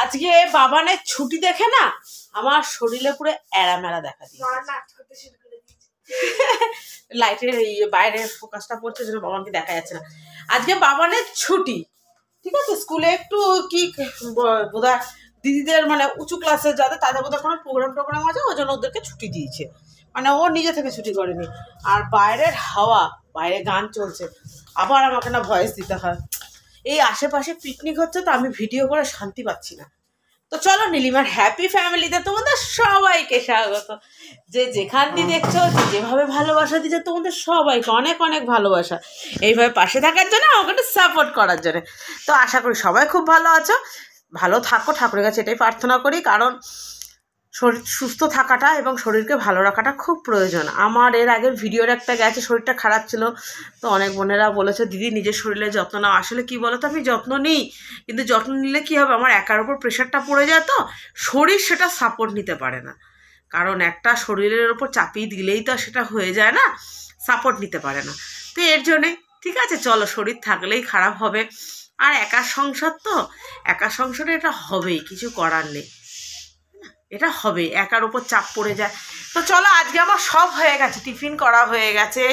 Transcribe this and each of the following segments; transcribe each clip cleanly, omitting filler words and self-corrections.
আজকে বাবানের ছুটি দেখে না আমার শরীরে পুরো এড়ামেড়া দেখা দিয়েছে। লাইটের বাইরের ফোকাসটা পড়ছে যেন বাবানকে দেখা যাচ্ছে না। আজকে বাবানের ছুটি, ঠিক আছে। স্কুলে একটু কি বোধহয় দিদিদের মানে উঁচু ক্লাসের যাদের তাদের বোধহয় কোনো প্রোগ্রাম আছে, ওই জন্য ওদেরকে ছুটি দিয়েছে। মানে ও নিজে থেকে ছুটি করেনি। আর বাইরের হাওয়া, বাইরে গান চলছে, আবার আমাকে না ভয়েস দিতে হয়। এই আশেপাশে পিকনিক হচ্ছে তো আমি ভিডিও করে শান্তি পাচ্ছি না। তো চলো নীলিমার হ্যাপি ফ্যামিলিতে তোমাদের সবাইকে স্বাগত। যে যেখান দিয়ে দেখছো, যেভাবে ভালোবাসা দিচ্ছে তোমাদের সবাইকে অনেক অনেক ভালোবাসা, এইভাবে পাশে থাকার জন্য, আমাকে একটু সাপোর্ট করার জন্য। তো আশা করি সবাই খুব ভালো আছো, ভালো থাকো, ঠাকুরের কাছে এটাই প্রার্থনা করি। কারণ শরীর সুস্থ থাকাটা এবং শরীরকে ভালো রাখাটা খুব প্রয়োজন। আমার এর আগের ভিডিওর একটা গেছে, শরীরটা খারাপ ছিল, তো অনেক বোনেরা বলেছে দিদি নিজের শরীরের যত্ন নাও। আসলে কি বলো তো, আমি যত্ন নিই, কিন্তু যত্ন নিলে কি হবে, আমার একার উপর প্রেশারটা পড়ে যায়, তো শরীর সেটা সাপোর্ট নিতে পারে না। কারণ একটা শরীরের ওপর চাপিয়ে দিলেই তো সেটা হয়ে যায় না, সাপোর্ট নিতে পারে না। তো এর জন্যে ঠিক আছে, চলো, শরীর থাকলেই খারাপ হবে। আর একার সংসার তো, একার সংসারে এটা হবেই, কিছু করার নেই, এটা হবে, একার উপর চাপ পড়ে যায়। তো চলো, আজকে আমার সব হয়ে গেছে, টিফিন করা হয়ে গেছে,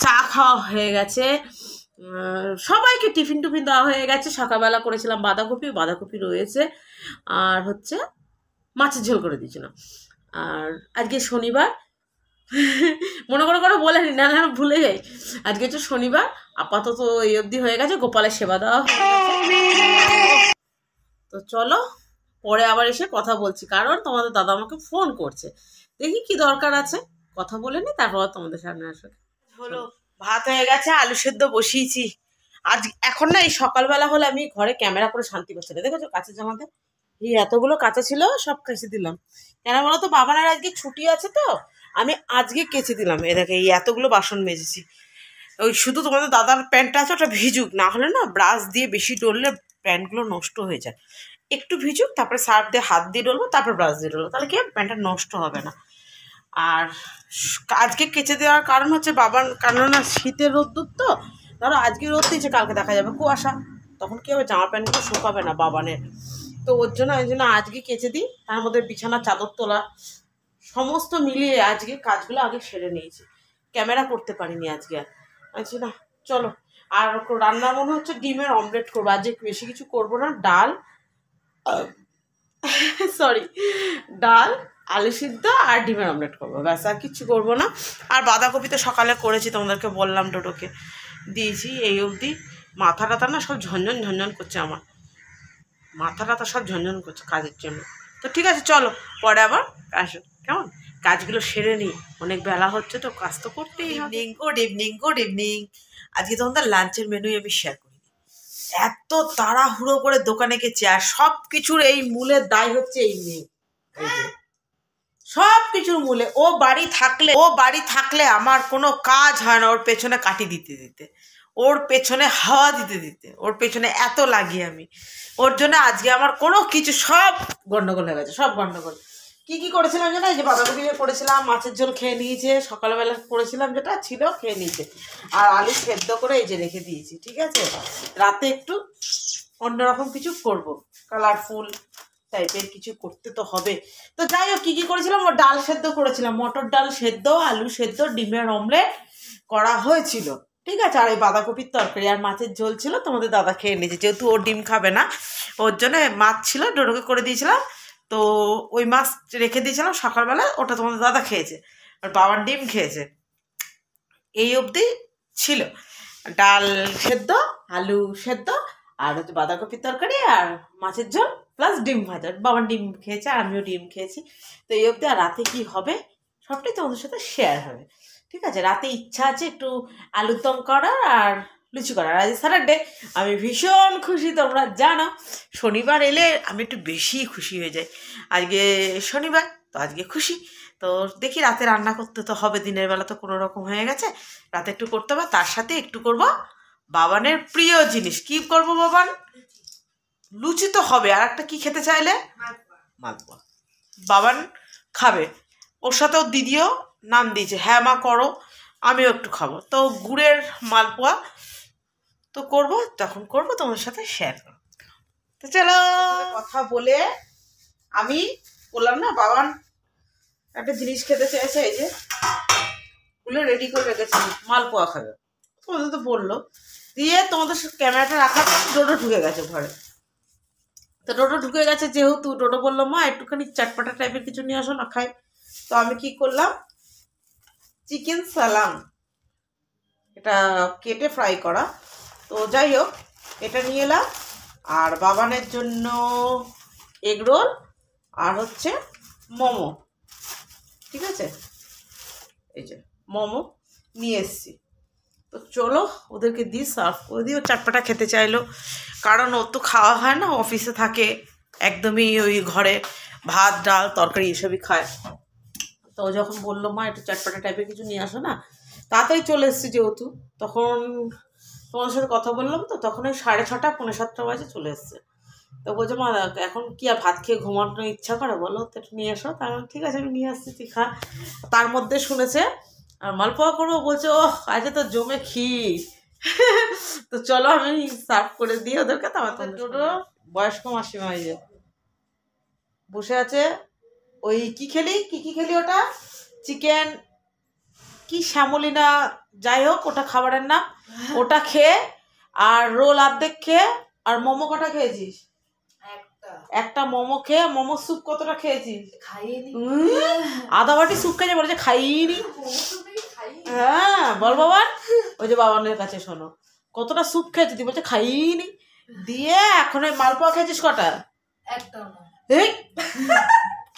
চা খাওয়া হয়ে গেছে, সবাইকে টিফিন টুফিন দেওয়া হয়ে গেছে। সকালবেলা করেছিলাম বাঁধাকপি রয়েছে, আর হচ্ছে মাছের ঝোল করে দিয়েছিলাম। আর আজকে শনিবার, মনে করে বলে নি, না ভুলে যাই। আজকে হচ্ছে শনিবার, আপাতত এই অবধি হয়ে গেছে, গোপালের সেবা দেওয়া হয়ে গেছে। তো চলো, পরে আবার এসে কথা বলছি, কারণ তোমাদের দাদা আমাকে ফোন করছে, দেখি কি দরকার আছে, কথা বলে নি, তারপর তোমাদের সামনে আসবে। হলো, ভাত হয়ে গেছে, আলু সেদ্ধ বসিয়েছি। আজ এখন না এই সকালবেলা হলে আমি ঘরে ক্যামেরা করে শান্তি পাচ্ছি না। দেখেছো কাঁচের জামাতে এই এতগুলো কাঁচা ছিল, সব কেচে দিলাম। কেন বলো তো, বাবানের আজকে ছুটি আছে, তো আমি আজকে কেচে দিলাম। এ দেখে এই এতগুলো বাসন মেজেছি। ওই শুধু তোমাদের দাদার প্যান্টটা আছে, ওটা ভিজুক, না হলে না ব্রাশ দিয়ে বেশি ডললে প্যান্টগুলো নষ্ট হয়ে যায়। একটু ভিজুক, তারপরে সার্ফ দিয়ে হাত দিয়ে ডলবো, তারপর ব্রাশ দিয়ে ডলবো, তাহলে কি প্যান্টটা নষ্ট হবে না। আর আজকে কেচে দেওয়ার কারণ হচ্ছে বাবার, কারণ না শীতের রোদ্দুর তো, ধরো আজকে রোদ দিয়েছে, কালকে দেখা যাবে কুয়াশা, তখন কি হবে, জামা প্যান্টগুলো শুকাবে না বাবানের। তো ওই জন্য আজকে কেচে দিই। তার মধ্যে বিছানা চাদর তোলা সমস্ত মিলিয়ে আজকে কাজগুলো আগে সেরে নিয়েছি। ক্যামেরা করতে পারিনি আজকে আর। আচ্ছা না, চলো। আর রান্না মনে হচ্ছে ডিমের অমলেট করবো, আজকে বেশি কিছু করবো না। ডাল ডাল, আলু সিদ্ধ আর ডিমের অমলেট করবো, ব্যাস, আর কিছু করবো না। আর বাঁধাকপি তো সকালে করেছি, তোমাদেরকে বললাম, ডোডোকে দিয়েছি। এই অবধি মাথা টাথা না সব ঝনঝন করছে, আমার মাথা টাথা সব ঝনঝন করছে কাজের জন্য। তো ঠিক আছে, চলো, পরে আবার আসো, কেমন, কাজগুলো সেরে নিই, অনেক বেলা হচ্ছে তো, কাজ তো করতেই হবে। Good evening. আজকে তোমাদের লাঞ্চের মেনুই আমি শেয়ার করি। এত তাড়াহুড়ো করে দোকানে গেছি, আর সব কিছুর এই মূলের দায় হচ্ছে এই মেয়ে। সব কিছুর মূলে ও বাড়ি থাকলে আমার কোনো কাজ হয় না, ওর পেছনে কাটি দিতে দিতে, ওর পেছনে হাওয়া দিতে দিতে, ওর পেছনে এত লাগি আমি। ওর জন্য আজকে আমার কোনো কিছু সব গন্ডগোল হয়ে গেছে, সব গন্ডগোল। কি করেছিলাম জানো, এই যে বাঁধাকপি করেছিলাম, মাছের ঝোল খেয়ে নিয়েছে, সকালবেলা করেছিলাম যেটা ছিল খেয়ে নিয়েছে, আর আলু সেদ্ধ করে এই যে রেখে দিয়েছি, ঠিক আছে। রাতে একটু অন্যরকম কিছু করব, কালারফুল টাইপের কিছু করতে তো হবে। তো যাই হোক, কী করেছিলাম, ও ডাল সেদ্ধ করেছিলাম, মটর ডাল সেদ্ধ, আলু সেদ্ধ, ডিমের অমলেট করা হয়েছিল, ঠিক আছে। আর এই বাঁধাকপির তরকারি আর মাছের ঝোল ছিল, তোমাদের দাদা খেয়ে নিয়েছে, যেহেতু ও ডিম খাবে না, ওর জন্য মাছ ছিল, ডোডোকে করে দিয়েছিলাম। তো ওই মাছ রেখে দিয়েছিলাম সকালবেলা, ওটা তোমাদের দাদা খেয়েছে, আর বাবার ডিম খেয়েছে। এই অবধি ছিল ডাল সেদ্ধ, আলু সেদ্ধ, আর হচ্ছে বাঁধাকপির তরকারি আর মাছের ঝোল প্লাস ডিম ভাজা। বাবার ডিম খেয়েছে আর আমিও ডিম খেয়েছি। তো এই অবধি, আর রাতে কী হবে সবটাই তোমাদের সাথে শেয়ার হবে, ঠিক আছে। রাতে ইচ্ছা আছে একটু আলুর দম করার আর লুচি করার। আজ স্যাটারডে, আমি ভীষণ খুশি, তোমরা জানো। শনিবার এলে আমি একটু বেশি খুশি হয়ে যাই। আজকে শনিবার, তো আজকে খুশি। তো দেখি, রাতে রান্না করতে তো হবে, দিনের বেলা তো কোনো রকম হয়ে গেছে, রাতে একটু করতে হবে। তার সাথে একটু করব বাবানের প্রিয় জিনিস। কি করব বাবান? লুচি তো হবে, আর একটা কি খেতে চাইলে? মালপোয়া। বাবান খাবে, ওর সাথে ওর দিদিও নাম দিয়েছে, হ্যাঁ মা করো, আমিও একটু খাবো। তো গুড়ের মালপোয়া তো করব, তখন করব তোমার সাথে শেয়ার করব। তো চলো কথা বলে আমি বললাম না বাবান একটা জিনিস খেতে চাইছে, এই যে গুলো রেডি করে রেখেছি, মালপোয়া খাবে তোমাদের তো বললো। দিয়ে তোমাদের ক্যামেরাটা রাখার পর ডোডো ঢুকে গেছে ঘরে। তো ডোডো ঢুকে গেছে যেহেতু, ডোডো বললো মা একটুখানি চাটপাটা টাইপের কিছু নিয়ে আসো না খাই। তো আমি কি করলাম, চিকেন সালাম, এটা কেটে ফ্রাই করা, তো যাই হোক এটা নিয়ে এলাম। আর বাবানের জন্য এগ রোল আর হচ্ছে মোমো, ঠিক আছে, এই যে মোমো নিয়ে এসছি। তো চলো ওদেরকে দিই, সার্ভ করে দিই। ও চাটপাটা খেতে চাইলো, কারণ ওর তো খাওয়া হয় না, অফিসে থাকে, একদমই ওই ঘরে ভাত ডাল তরকারি এসবই খায়। তো ও যখন বললো মা একটু চাটপাটা টাইপের কিছু নিয়ে আসো না, তাড়াতাড়ি চলে এসেছি যেহেতু, তখন তোমার সাথে কথা বললাম তো, তখন ওই 6:30 পৌনে 7টা বাজে চলে এসছে। তো বলছে মা এখন কি আর ভাত খেয়ে ঘুমানোর ইচ্ছা করে বলো, তো একটু নিয়ে এসো। তার ঠিক আছে আমি নিয়ে আসছি, তুই খা। তার মধ্যে শুনেছে আর মালপোয়া করবো, বলছে ও আজকে তো জমে ক্ষীর। তো চলো আমি সার্ভ করে দিই ওদেরকে। তো আমার টোটো বয়স্ক মাসিমা এই যে বসে আছে। ওই কি খেলি ওটা চিকেন কি শ্যামলিনা, যাই হোক ওটা খাবারের নাম, ওটা খেয়ে আর রোল অর্ধেক খেয়ে আর মোমো কটা খেয়েছিস? একটা মোমো খেয়ে, মোমো স্যুপ কতটা খেয়েছিস? আধা বাটি স্যুপ খেয়েছে, বলেছে খাইনি। হ্যাঁ বল বাবার, ওই যে বাবানের কাছে শোনো, কতটা স্যুপ খেয়েছিস? বলছে খাইনি। দিয়ে এখন ওই মালপোয়া খেয়েছিস কটা? এই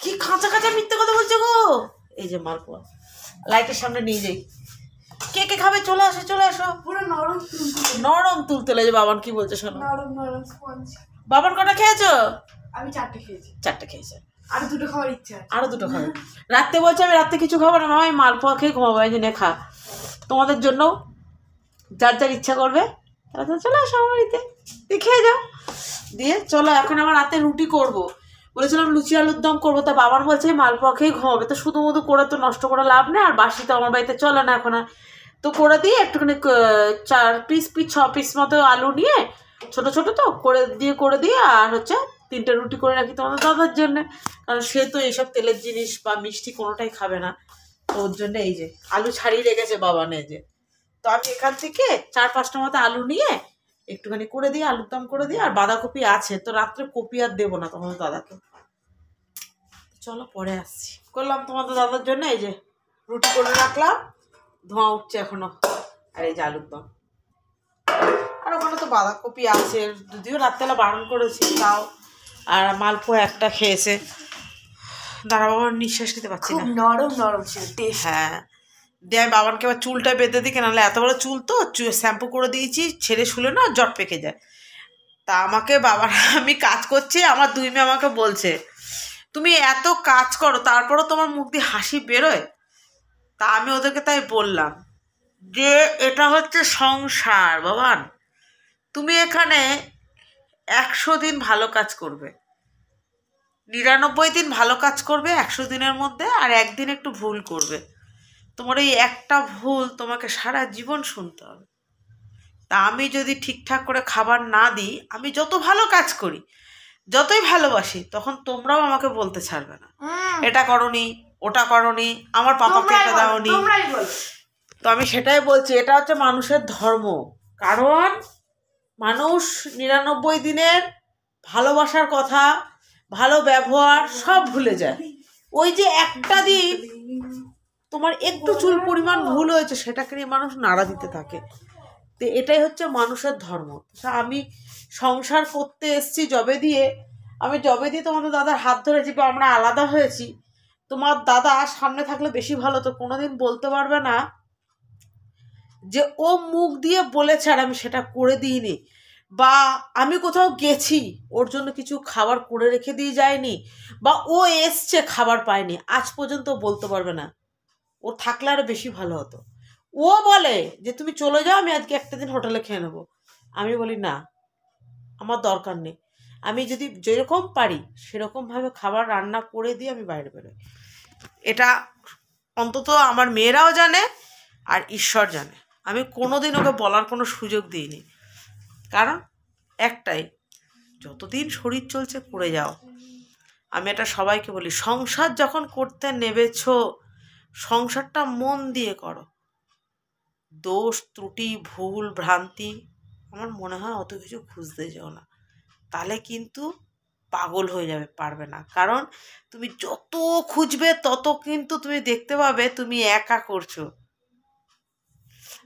কি খাঁচা খাঁচা মিথ্যে কথা বলছে গো। এই যে মালপোয়া লাইটের সামনে নিয়ে যাই, কে কে খাবে চলে আসো চলে আসো। পুরো নরম নরম তুলতুলে। যে বাবান কি বলছে শোনো, বাবান কটা খেয়েছো? আমি 4টে খেয়েছি। 4টে খেয়েছে, আরো 2টো খাওয়ার ইচ্ছা, আরো 2টো খাবে। রাত্রে বলছে আমি রাত্রে কিছু খাবো না, আমি মালপোয়া খেয়ে ঘুমাবো। এই জন্য খা, তোমাদের জন্য যার যার ইচ্ছা করবে তারা চলে আসো আমার বাড়িতে, দিয়ে খেয়ে যাও। দিয়ে চলো এখন আমার রাতে রুটি করবো, বলেছিলাম লুচি আলুর দম করবো। তা বাবার বলছে মালপোয়া খেয়ে ঘুমাবে, তো শুধু মধু করে তো নষ্ট করে লাভ নেই, আর বাসি তো আমার বাড়িতে চলে না এখন। তো করে দিয়ে একটুখানি 4 পিস 6 পিস মতো আলু নিয়ে ছোট ছোট তো করে দিয়ে আর হচ্ছে 3টে রুটি করে রাখি তোমাদের দাদার জন্য, কারণ সে তো এইসব তেলের জিনিস বা মিষ্টি কোনোটাই খাবে না। তো ওর জন্য এই যে আলু ছাড়িয়ে রেখেছে বাবা নে যে, তো আমি এখান থেকে 4-5টা মতো আলু নিয়ে একটুখানি করে দিই, আলুর দম করে দিই। আর বাঁধাকপি আছে, তো রাত্রে কপি আর দেবো না তোমাদের দাদাকে। চলো পরে আসছি। করলাম তোমাদের দাদার জন্য এই যে রুটি করে রাখলাম, ধোঁয়া উঠছে এখনো। আর এই যে আলুর দম, আর ওখানে তো বাঁধাকপি আছে, যদিও রাত্রেবেলা বারণ করেছি তাও। আর মালপোয়া একটা খেয়েছে। দাঁড়া বাবার নিঃশ্বাস নিতে পারছি না, নরম নরম ছিল। হ্যাঁ দিয়ে আমি বাবানকে আবার চুলটা বেঁধে দিই, নাহলে এত বড় চুল তো শ্যাম্পু করে দিয়েছি, ছেড়ে শুলে না জট পেকে যায়। তা আমাকে বাবার আমি কাজ করছি, আমার 2 মেয়ে আমাকে বলছে তুমি এত কাজ করো তারপরও তোমার মুখ দিয়ে হাসি বেরোয়। তা আমি ওদেরকে তাই বললাম যে এটা হচ্ছে সংসার বাবান, তুমি এখানে 100 দিন ভালো কাজ করবে, 99 দিন ভালো কাজ করবে 100 দিনের মধ্যে, আর একদিন একটু ভুল করবে। তোমার এই একটা ভুল তোমাকে সারা জীবন শুনতে হবে। তা আমি যদি ঠিকঠাক করে খাবার না দিই, আমি যত ভালো কাজ করি, যতই ভালোবাসি, তখন তোমরাও আমাকে বলতে ছাড়বে না এটা করনি ওটা করনি, আমার পাপাকে এটা দাওনি। তো আমি সেটাই বলছি, এটা হচ্ছে মানুষের ধর্ম। কারণ মানুষ 99 দিনের ভালোবাসার কথা, ভালো ব্যবহার সব ভুলে যায়। ওই যে একটা দিন তোমার একটু চুল পরিমাণ ভুল হয়েছে, সেটাকে নিয়ে মানুষ নাড়া দিতে থাকে। তো এটাই হচ্ছে মানুষের ধর্ম। আমি সংসার করতে এসছি জবে দিয়ে তোমাদের দাদার হাত ধরেছি বা আমরা আলাদা হয়েছি, তোমার দাদা সামনে থাকলে বেশি ভালো, তো কোনোদিন বলতে পারবে না যে ও মুখ দিয়ে বলেছে আর আমি সেটা করে দিইনি, বা আমি কোথাও গেছি ওর জন্য কিছু খাবার করে রেখে দিয়ে যায়নি, বা ও এসছে খাবার পায়নি, আজ পর্যন্ত বলতে পারবে না। ও থাকলে আরো বেশি ভালো হতো। ও বলে যে তুমি চলে যাও, আমি আজকে একটা দিন হোটেলে খেয়ে নেবো। আমি বলি না, আমার দরকার নেই। আমি যদি যেরকম পারি সেরকমভাবে খাবার রান্না করে দিয়ে আমি বাইরে বেরোই। এটা অন্তত আমার মেয়েরাও জানে আর ঈশ্বর জানে। আমি কোনোদিন ওকে বলার কোনো সুযোগ দিইনি, কারণ একটাই, যতদিন শরীর চলছে করে যাও। আমি এটা সবাইকে বলি, সংসার যখন করতে নেবেছ সংসারটা মন দিয়ে করো। দোষ ত্রুটি ভুল ভ্রান্তি আমার মনে হয় অত কিছু খুঁজতে যাও না, তাহলে কিন্তু পাগল হয়ে যাবে, পারবে না। কারণ তুমি যত খুঁজবে তত কিন্তু তুমি দেখতে পাবে তুমি একা করছো।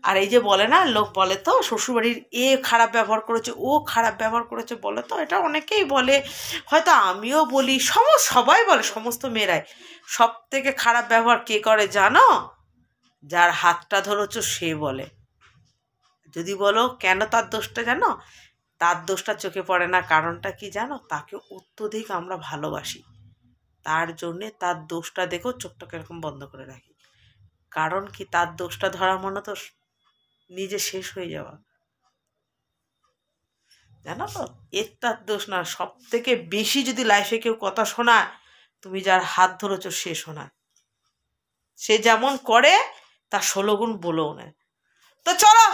আর এই যে বলে না, লোক বলে তো শ্বশুরবাড়ির এ খারাপ ব্যবহার করেছে, ও খারাপ ব্যবহার করেছে, বলে তো, এটা অনেকেই বলে, হয়তো আমিও বলি, সবাই বলে, সমস্ত মেয়েরাই। সব থেকে খারাপ ব্যবহার কে করে জানো? যার হাতটা ধরেছ সে বলে। যদি বলো কেন তার দোষটা জানো? তার দোষটা চোখে পড়ে না, কারণটা কি জানো? তাকে অত্যধিক আমরা ভালোবাসি, তার জন্যে তার দোষটা দেখো চোখটাকে এরকম বন্ধ করে রাখি। কারণ কি, তার দোষটা ধরা মনে তো নিজে শেষ হয়ে যাওয়া, জানো তো? এর তার দোষ না। সব থেকে বেশি যদি লাইফে কেউ কথা শোনায়, তুমি যার হাত ধরেছ সে শোনায়। সে যেমন করে তার 16 গুণ বলেও নেয়। তো চলো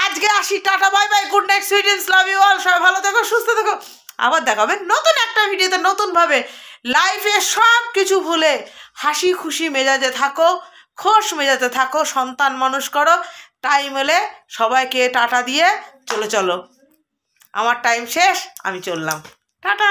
আজকে আসি, tata bye bye, good night, sweet dreams, love you all. সবাই ভালো থেকো, সুস্থ থেকো। আবার দেখাবে নতুন একটা ভিডিওতে, নতুনভাবে। লাইফে সব কিছু ভুলে হাসি খুশি মেজাজে থাকো, খোশ মেজাজে থাকো, সন্তান মানুষ করো। টাইম হলে সবাইকে টাটা দিয়ে চলো। আমার টাইম শেষ, আমি চললাম, টাটা।